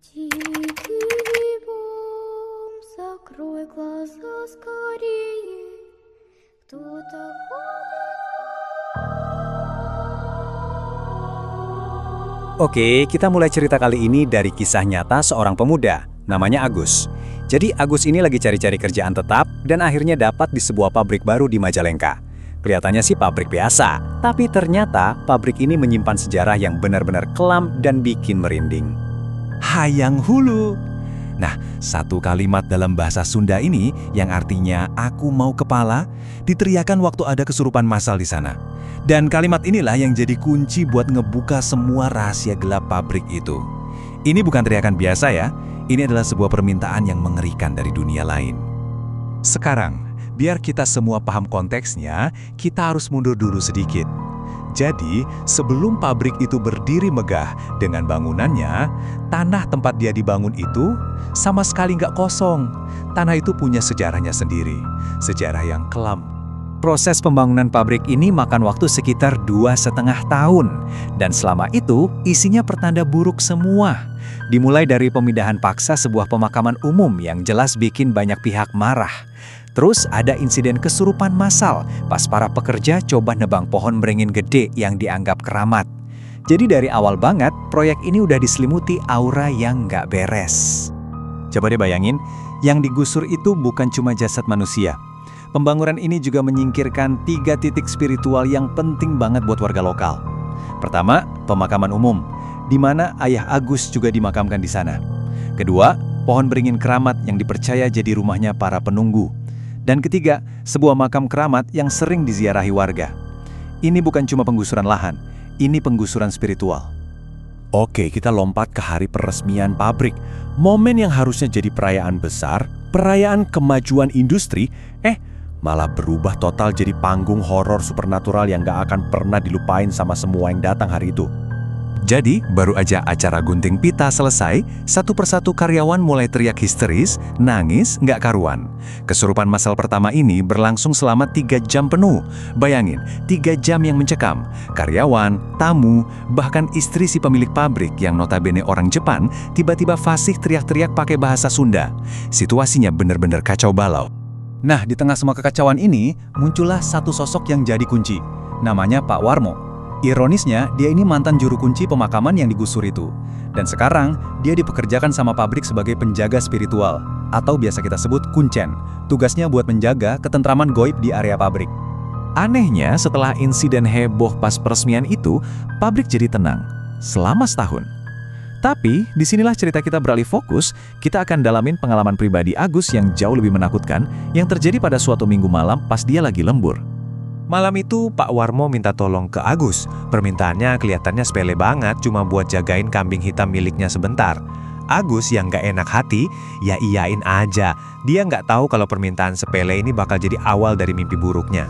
Тихий бом, закрой глаза скорее. Кто-то ходит. Oke, kita mulai cerita kali ini dari kisah nyata seorang pemuda, namanya Agus. Jadi Agus ini lagi cari-cari kerjaan tetap dan akhirnya dapat di sebuah pabrik baru di Majalengka. Kelihatannya sih pabrik biasa, tapi ternyata pabrik ini menyimpan sejarah yang benar-benar kelam dan bikin merinding. Hayang Hulu. Nah, satu kalimat dalam bahasa Sunda ini yang artinya aku mau kepala, diteriakan waktu ada kesurupan massal di sana. Dan kalimat inilah yang jadi kunci buat ngebuka semua rahasia gelap pabrik itu. Ini bukan teriakan biasa ya, ini adalah sebuah permintaan yang mengerikan dari dunia lain. Sekarang, biar kita semua paham konteksnya, kita harus mundur dulu sedikit. Jadi, sebelum pabrik itu berdiri megah dengan bangunannya, tanah tempat dia dibangun itu sama sekali nggak kosong. Tanah itu punya sejarahnya sendiri, sejarah yang kelam. Proses pembangunan pabrik ini makan waktu sekitar 2,5 tahun. Dan selama itu, isinya pertanda buruk semua. Dimulai dari pemindahan paksa sebuah pemakaman umum yang jelas bikin banyak pihak marah. Terus ada insiden kesurupan massal pas para pekerja coba nebang pohon beringin gede yang dianggap keramat. Jadi dari awal banget, proyek ini udah diselimuti aura yang nggak beres. Coba deh bayangin, yang digusur itu bukan cuma jasad manusia. Pembangunan ini juga menyingkirkan 3 titik spiritual yang penting banget buat warga lokal. Pertama, pemakaman umum, di mana ayah Agus juga dimakamkan di sana. Kedua, pohon beringin keramat yang dipercaya jadi rumahnya para penunggu. Dan ketiga, sebuah makam keramat yang sering diziarahi warga. Ini bukan cuma penggusuran lahan, ini penggusuran spiritual. Oke, kita lompat ke hari peresmian pabrik. Momen yang harusnya jadi perayaan besar, perayaan kemajuan industri, malah berubah total jadi panggung horor supernatural yang gak akan pernah dilupain sama semua yang datang hari itu. Jadi, baru aja acara gunting pita selesai, satu persatu karyawan mulai teriak histeris, nangis, nggak karuan. Kesurupan massal pertama ini berlangsung selama 3 jam penuh. Bayangin, 3 jam yang mencekam. Karyawan, tamu, bahkan istri si pemilik pabrik yang notabene orang Jepang, tiba-tiba fasih teriak-teriak pakai bahasa Sunda. Situasinya benar-benar kacau balau. Nah, di tengah semua kekacauan ini, muncullah satu sosok yang jadi kunci. Namanya Pak Warmo. Ironisnya, dia ini mantan juru kunci pemakaman yang digusur itu. Dan sekarang, dia dipekerjakan sama pabrik sebagai penjaga spiritual, atau biasa kita sebut kuncen. Tugasnya buat menjaga ketentraman goib di area pabrik. Anehnya, setelah insiden heboh pas peresmian itu, pabrik jadi tenang selama setahun. Tapi, disinilah cerita kita beralih fokus, kita akan dalamin pengalaman pribadi Agus yang jauh lebih menakutkan yang terjadi pada suatu minggu malam pas dia lagi lembur. Malam itu, Pak Warmo minta tolong ke Agus. Permintaannya kelihatannya sepele banget, cuma buat jagain kambing hitam miliknya sebentar. Agus yang gak enak hati, ya iyain aja. Dia nggak tahu kalau permintaan sepele ini bakal jadi awal dari mimpi buruknya.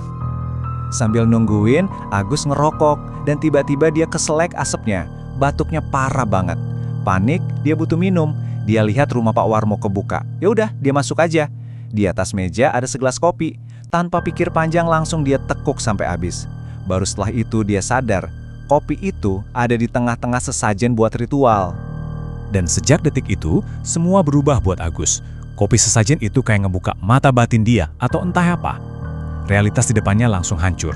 Sambil nungguin, Agus ngerokok, dan tiba-tiba dia keselek asapnya. Batuknya parah banget. Panik, dia butuh minum. Dia lihat rumah Pak Warmo kebuka. Ya udah, dia masuk aja. Di atas meja ada segelas kopi. Tanpa pikir panjang langsung dia tekuk sampai habis. Baru setelah itu dia sadar, kopi itu ada di tengah-tengah sesajen buat ritual. Dan sejak detik itu, semua berubah buat Agus. Kopi sesajen itu kayak ngebuka mata batin dia atau entah apa. Realitas di depannya langsung hancur.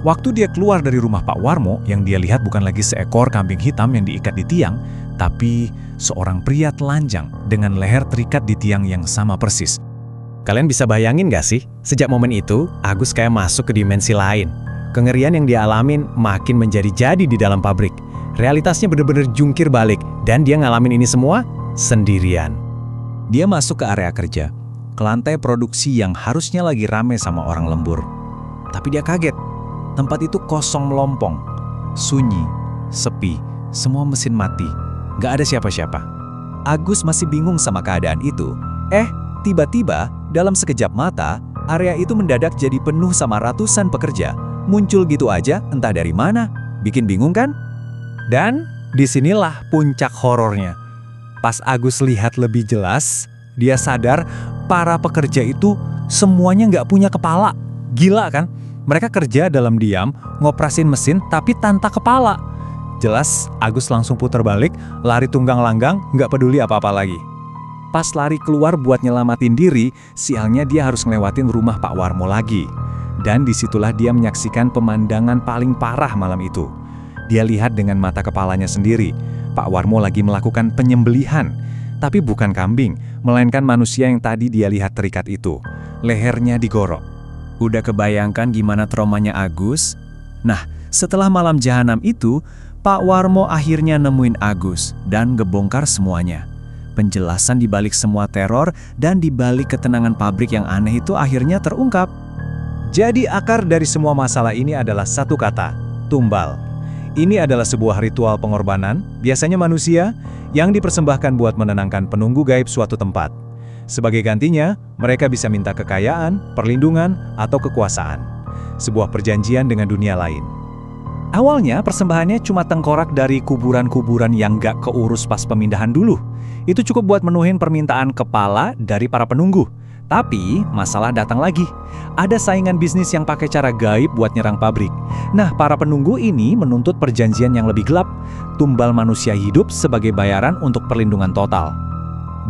Waktu dia keluar dari rumah Pak Warmo, yang dia lihat bukan lagi seekor kambing hitam yang diikat di tiang, tapi seorang pria telanjang dengan leher terikat di tiang yang sama persis. Kalian bisa bayangin gak sih? Sejak momen itu, Agus kayak masuk ke dimensi lain. Kengerian yang dia alamin makin menjadi-jadi di dalam pabrik. Realitasnya bener-bener jungkir balik, dan dia ngalamin ini semua sendirian. Dia masuk ke area kerja, ke lantai produksi yang harusnya lagi rame sama orang lembur. Tapi dia kaget. Tempat itu kosong melompong, sunyi, sepi, semua mesin mati, gak ada siapa-siapa. Agus masih bingung sama keadaan itu. Tiba-tiba, dalam sekejap mata, area itu mendadak jadi penuh sama ratusan pekerja. Muncul gitu aja, entah dari mana. Bikin bingung kan? Dan disinilah puncak horornya. Pas Agus lihat lebih jelas, dia sadar para pekerja itu semuanya nggak punya kepala. Gila kan? Mereka kerja dalam diam, ngoprasin mesin tapi tanpa kepala. Jelas, Agus langsung putar balik, lari tunggang langgang, nggak peduli apa-apa lagi. Pas lari keluar buat nyelamatin diri, sialnya dia harus ngelewatin rumah Pak Warmo lagi. Dan disitulah dia menyaksikan pemandangan paling parah malam itu. Dia lihat dengan mata kepalanya sendiri, Pak Warmo lagi melakukan penyembelihan. Tapi bukan kambing, melainkan manusia yang tadi dia lihat terikat itu. Lehernya digorok. Udah kebayangkan gimana traumanya Agus? Nah, setelah malam jahanam itu, Pak Warmo akhirnya nemuin Agus dan ngebongkar semuanya. Penjelasan dibalik semua teror dan dibalik ketenangan pabrik yang aneh itu akhirnya terungkap. Jadi akar dari semua masalah ini adalah satu kata, tumbal. Ini adalah sebuah ritual pengorbanan, biasanya manusia, yang dipersembahkan buat menenangkan penunggu gaib suatu tempat. Sebagai gantinya, mereka bisa minta kekayaan, perlindungan, atau kekuasaan. Sebuah perjanjian dengan dunia lain. Awalnya persembahannya cuma tengkorak dari kuburan-kuburan yang gak keurus pas pemindahan dulu. Itu cukup buat menuhin permintaan kepala dari para penunggu. Tapi masalah datang lagi. Ada saingan bisnis yang pakai cara gaib buat nyerang pabrik. Nah, para penunggu ini menuntut perjanjian yang lebih gelap. Tumbal manusia hidup sebagai bayaran untuk perlindungan total.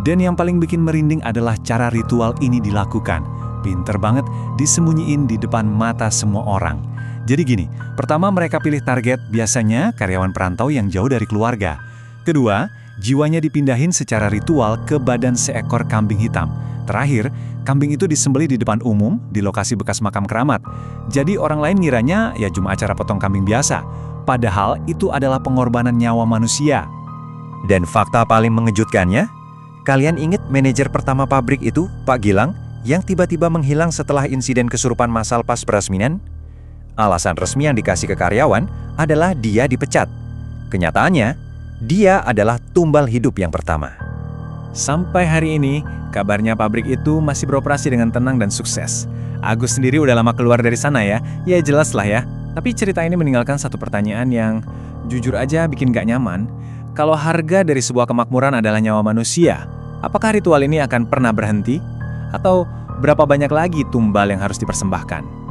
Dan yang paling bikin merinding adalah cara ritual ini dilakukan. Pinter banget, disembunyiin di depan mata semua orang. Jadi gini, pertama mereka pilih target biasanya karyawan perantau yang jauh dari keluarga. Kedua, jiwanya dipindahin secara ritual ke badan seekor kambing hitam. Terakhir, kambing itu disembelih di depan umum di lokasi bekas makam keramat. Jadi orang lain ngiranya ya cuma acara potong kambing biasa. Padahal itu adalah pengorbanan nyawa manusia. Dan fakta paling mengejutkannya, kalian ingat manajer pertama pabrik itu, Pak Gilang, yang tiba-tiba menghilang setelah insiden kesurupan massal pas peresmian? Alasan resmi yang dikasih ke karyawan adalah dia dipecat. Kenyataannya, dia adalah tumbal hidup yang pertama. Sampai hari ini, kabarnya pabrik itu masih beroperasi dengan tenang dan sukses. Agus sendiri udah lama keluar dari sana ya jelas lah ya. Tapi cerita ini meninggalkan satu pertanyaan yang jujur aja bikin gak nyaman. Kalau harga dari sebuah kemakmuran adalah nyawa manusia, apakah ritual ini akan pernah berhenti? Atau berapa banyak lagi tumbal yang harus dipersembahkan?